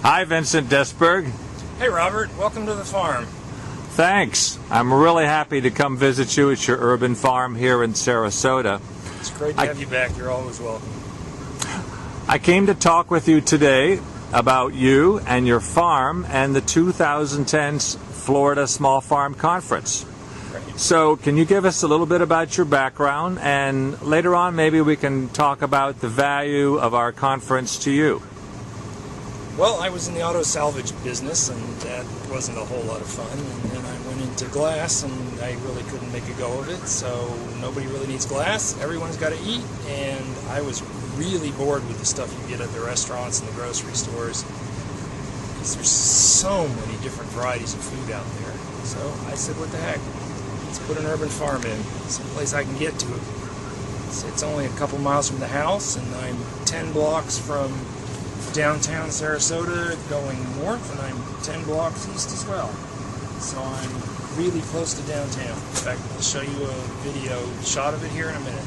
Hi, Vincent Desberg. Hey, Robert. Welcome to the farm. Thanks. I'm really happy to come visit you at your urban farm here in Sarasota. It's great to have you back. You're always welcome. I came to talk with you today about you and your farm and the 2010 Florida Small Farm Conference. Great. So can you give us a little bit about your background, and later on maybe we can talk about the value of our conference to you? Well, I was in the auto salvage business, and that wasn't a whole lot of fun. And then I went into glass, and I really couldn't make a go of it. So nobody really needs glass. Everyone's got to eat. And I was really bored with the stuff you get at the restaurants and the grocery stores, because there's so many different varieties of food out there. So I said, what the heck? Let's put an urban farm in, someplace I can get to. It's only a couple miles from the house, and I'm 10 blocks from downtown Sarasota going north, and I'm 10 blocks east as well. So I'm really close to downtown. In fact, I'll show you a video shot of it here in a minute.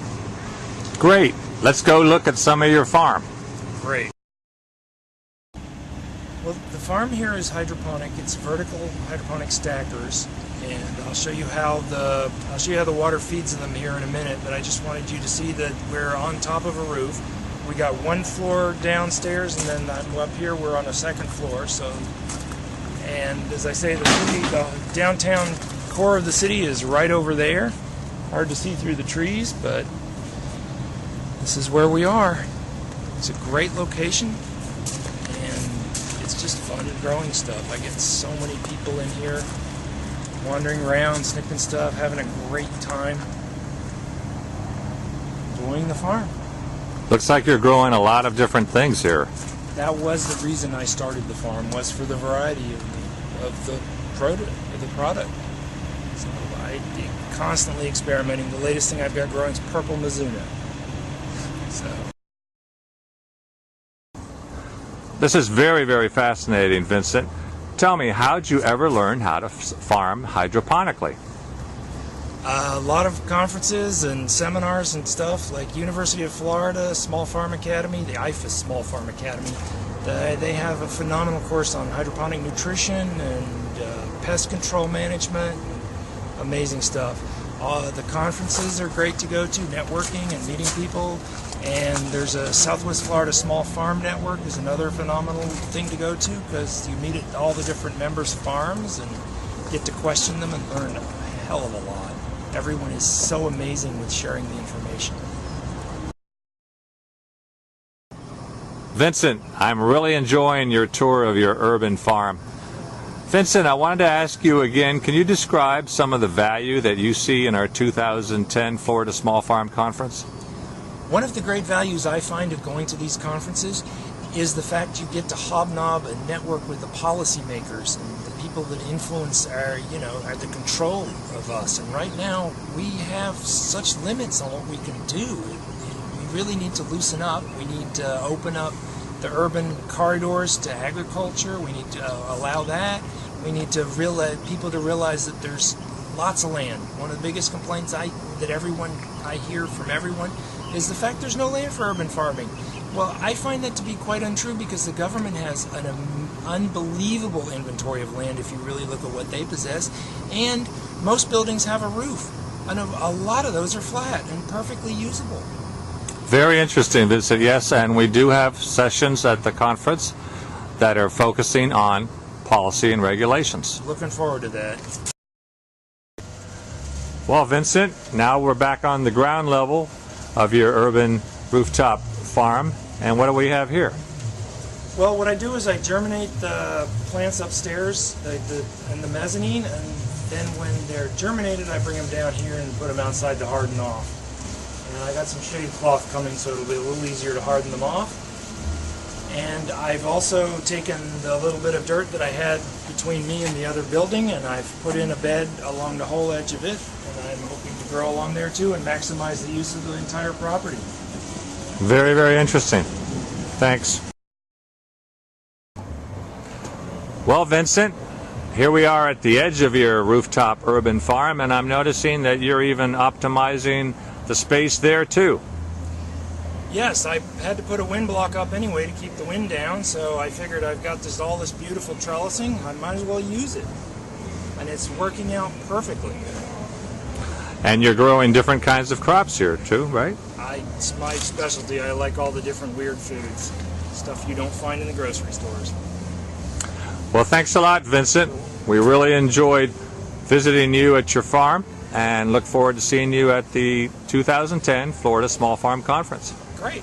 Great. Let's go look at some of your farm. Great. Well, the farm here is hydroponic. It's vertical hydroponic stackers, and I'll show you how the water feeds in them here in a minute. But I just wanted you to see that we're on top of a roof. We got one floor downstairs, and then up here we're on a second floor. So, and as I say, the downtown core of the city is right over there. Hard to see through the trees, but this is where we are. It's a great location, and it's just fun growing stuff. I get so many people in here wandering around, snipping stuff, having a great time enjoying the farm. Looks like you're growing a lot of different things here. That was the reason I started the farm, was for the variety of the product. So I constantly experimenting. The latest thing I've got growing is purple Mizuna. So This is very, very fascinating, Vincent. Tell me, how'd you ever learn how to farm hydroponically? A lot of conferences and seminars and stuff, like University of Florida Small Farm Academy, the IFAS Small Farm Academy. They have a phenomenal course on hydroponic nutrition and pest control management. Amazing stuff. The conferences are great to go to, networking and meeting people. And there's a Southwest Florida Small Farm Network is another phenomenal thing to go to, because you meet at all the different members' farms and get to question them and learn a hell of a lot. Everyone is so amazing with sharing the information. Vincent, I'm really enjoying your tour of your urban farm. Vincent, I wanted to ask you again, can you describe some of the value that you see in our 2010 Florida Small Farm Conference? One of the great values I find of going to these conferences is the fact you get to hobnob and network with the policymakers and the people that influence are the control of us. And right now we have such limits on what we can do. We really need to loosen up. We need to open up the urban corridors to agriculture. We need to allow that. We need to people to realize that there's lots of land. One of the biggest complaints I hear from everyone is the fact there's no land for urban farming. Well, I find that to be quite untrue, because the government has an unbelievable inventory of land if you really look at what they possess, and most buildings have a roof, and a lot of those are flat and perfectly usable. Very interesting, Vincent. Yes, and we do have sessions at the conference that are focusing on policy and regulations. Looking forward to that. Well, Vincent, now we're back on the ground level of your urban rooftop farm, and what do we have here? Well, what I do is I germinate the plants upstairs in the mezzanine, and then when they're germinated, I bring them down here and put them outside to harden off. And I got some shade cloth coming, so it'll be a little easier to harden them off. And I've also taken the little bit of dirt that I had between me and the other building, and I've put in a bed along the whole edge of it, and I'm hoping to grow along there too and maximize the use of the entire property. Very, very interesting. Thanks. Well, Vincent, here we are at the edge of your rooftop urban farm, and I'm noticing that you're even optimizing the space there too. Yes, I had to put a wind block up anyway to keep the wind down, so I figured I've got all this beautiful trellising, I might as well use it. And it's working out perfectly. And you're growing different kinds of crops here too, right? It's my specialty. I like all the different weird foods. Stuff you don't find in the grocery stores. Well, thanks a lot, Vincent. We really enjoyed visiting you at your farm and look forward to seeing you at the 2010 Florida Small Farm Conference. Great.